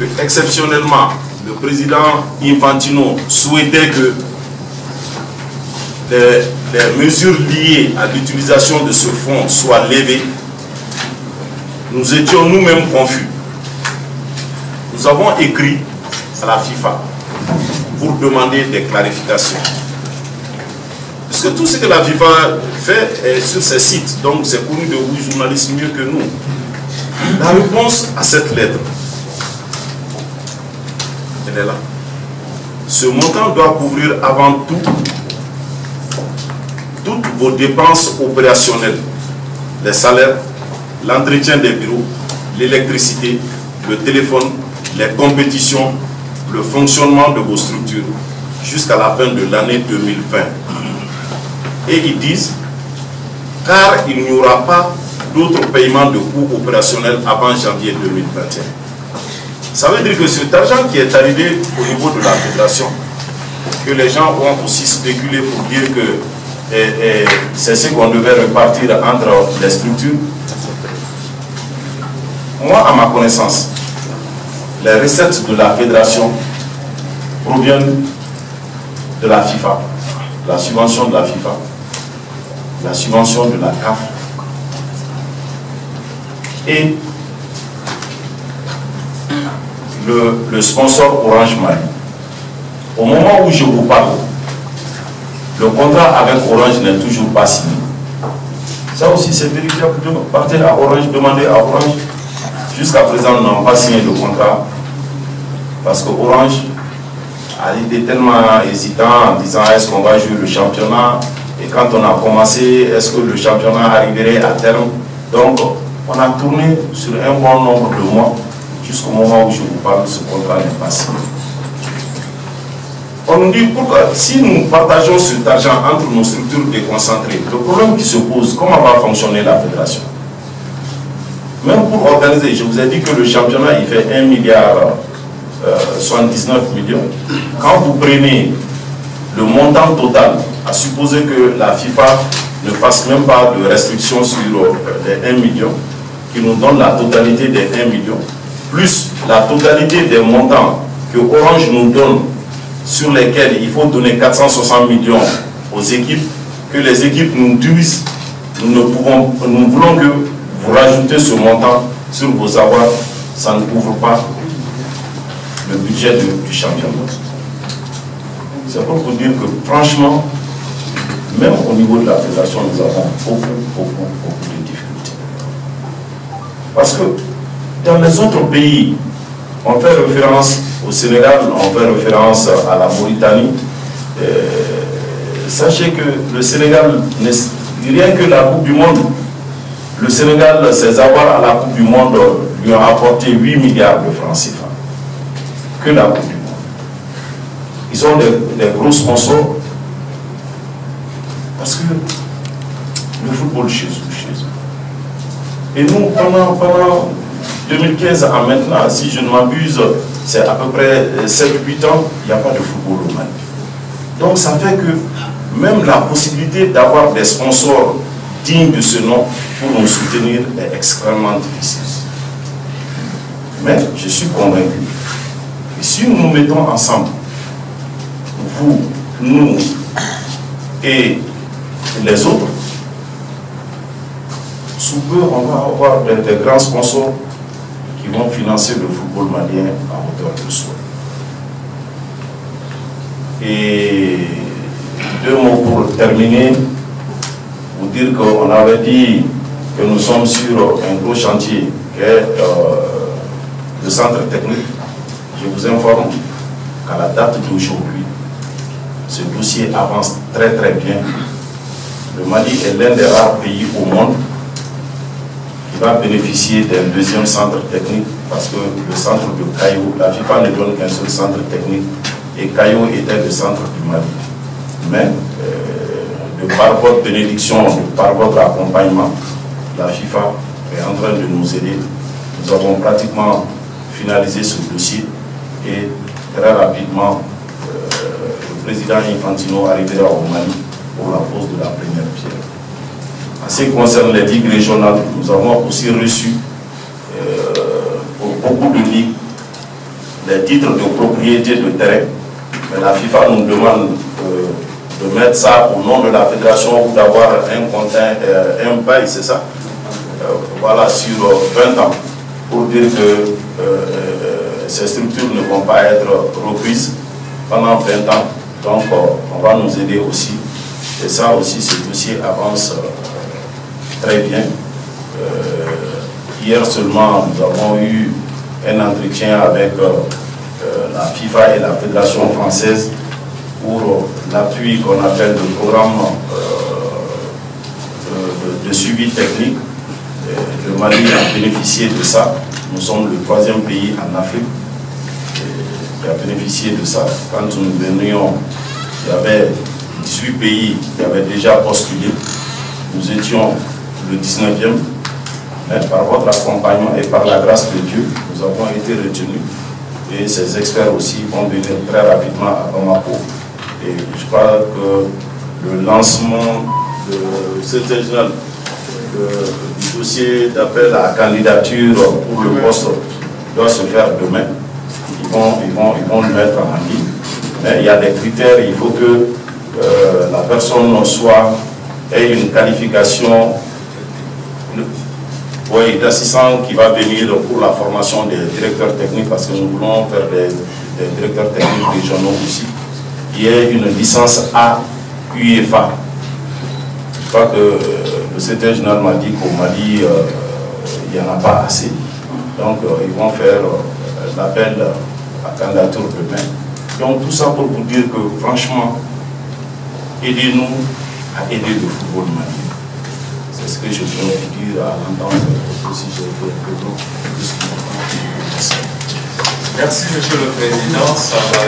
que, exceptionnellement, le président Infantino souhaitait que les mesures liées à l'utilisation de ce fonds soient levées, nous étions nous-mêmes confus. Nous avons écrit à la FIFA pour demander des clarifications. Parce que tout ce que la FIFA fait est sur ses sites, donc c'est connu de vous, journalistes, mieux que nous. La réponse à cette lettre, elle est là. Ce montant doit couvrir avant tout toutes vos dépenses opérationnelles, les salaires, l'entretien des bureaux, l'électricité, le téléphone, les compétitions, le fonctionnement de vos structures jusqu'à la fin de l'année 2020. Et ils disent, car il n'y aura pas d'autres paiements de coûts opérationnels avant janvier 2021. Ça veut dire que cet argent qui est arrivé au niveau de la fédération, que les gens ont aussi spéculé pour dire que c'est ce qu'on devait repartir entre les structures. Moi, à ma connaissance, les recettes de la fédération proviennent de la FIFA, la subvention de la FIFA, la subvention de la CAF et le sponsor Orange Mali. Au moment où je vous parle, le contrat avec Orange n'est toujours pas signé. Ça aussi c'est vérifiable. Partez à Orange, demandez à Orange. Jusqu'à présent, nous n'avons pas signé le contrat parce que Orange a été tellement hésitant en disant est-ce qu'on va jouer le championnat, et quand on a commencé, est-ce que le championnat arriverait à terme. Donc on a tourné sur un bon nombre de mois jusqu'au moment où je vous parle, ce contrat n'est pas signé. On nous dit pourquoi, si nous partageons cet argent entre nos structures déconcentrées, le problème qui se pose, comment va fonctionner la fédération? Même pour organiser, je vous ai dit que le championnat il fait 1 milliard 79 millions. Quand vous prenez le montant total, à supposer que la FIFA ne fasse même pas de restriction sur les 1 million, qui nous donne la totalité des 1 million, plus la totalité des montants que Orange nous donne, sur lesquels il faut donner 460 millions aux équipes, que les équipes nous disent, nous voulons que vous rajoutez ce montant sur vos avoirs, ça ne couvre pas le budget du championnat. C'est pour vous dire que franchement, même au niveau de la fédération, nous avons beaucoup de difficultés. Parce que dans les autres pays, on fait référence au Sénégal, on fait référence à la Mauritanie. Sachez que le Sénégal, rien que la Coupe du Monde, le Sénégal, ses avoirs à la Coupe du Monde lui ont apporté 8 milliards de francs CFA. Que la Coupe du Monde. Ils ont des gros sponsors. Parce que le football chez eux. Et nous, pendant 2015 à maintenant, si je ne m'abuse, c'est à peu près 7-8 ans, il n'y a pas de football au Mali. Donc ça fait que même la possibilité d'avoir des sponsors dignes de ce nom pour nous soutenir est extrêmement difficile. Mais je suis convaincu que si nous nous mettons ensemble, vous, nous et les autres, sous peu on va avoir des grands sponsors qui vont financer le football malien à hauteur de soi. Et 2 mots pour terminer, vous dire qu'on avait dit que nous sommes sur un gros chantier qui est le centre technique. Je vous informe qu'à la date d'aujourd'hui, ce dossier avance très bien. Le Mali est l'un des rares pays au monde qui va bénéficier d'un 2e centre technique, parce que le centre de Caillou, la FIFA ne donne qu'un seul centre technique et Caillou était le centre du Mali. Mais de par votre bénédiction, de par votre accompagnement, la FIFA est en train de nous aider. Nous avons pratiquement finalisé ce dossier et très rapidement le président Infantino arrivera au Mali pour la pose de la première pierre. En ce qui concerne les ligues régionales, nous avons aussi reçu pour beaucoup de ligues les titres de propriété de terrain. Mais la FIFA nous demande de mettre ça au nom de la fédération ou d'avoir un bail, c'est ça, voilà, sur 20 ans, pour dire que ces structures ne vont pas être reprises pendant 20 ans. Donc on va nous aider aussi. Et ça aussi, ce dossier avance très bien. Hier seulement, nous avons eu un entretien avec la FIFA et la Fédération française pour l'appui qu'on appelle le programme de suivi technique. Le Mali a bénéficié de ça. Nous sommes le 3e pays en Afrique qui a bénéficié de ça. Quand nous venions, il y avait 18 pays qui avaient déjà postulé. Nous étions le 19e. Mais par votre accompagnement et par la grâce de Dieu, nous avons été retenus. Et ces experts aussi vont venir très rapidement à Bamako. Et je crois que le lancement de secrétaire général du dossier d'appel à candidature pour le poste doit se faire demain. Ils vont le mettre en ligne. Mais il y a des critères, il faut que la personne ait une qualification d'assistant qui va venir pour la formation des directeurs techniques, parce que nous voulons faire des directeurs techniques régionaux aussi, qui ait une licence A UEFA. Je crois que le secrétaire général m'a dit qu'au Mali, il n'y en a pas assez. Donc ils vont faire l'appel à candidature demain. Donc tout ça pour vous dire que franchement, aidez-nous à aider le football malien. C'est ce que je peux vous dire à l'entendre aussi. Merci, Monsieur le Président. Ça va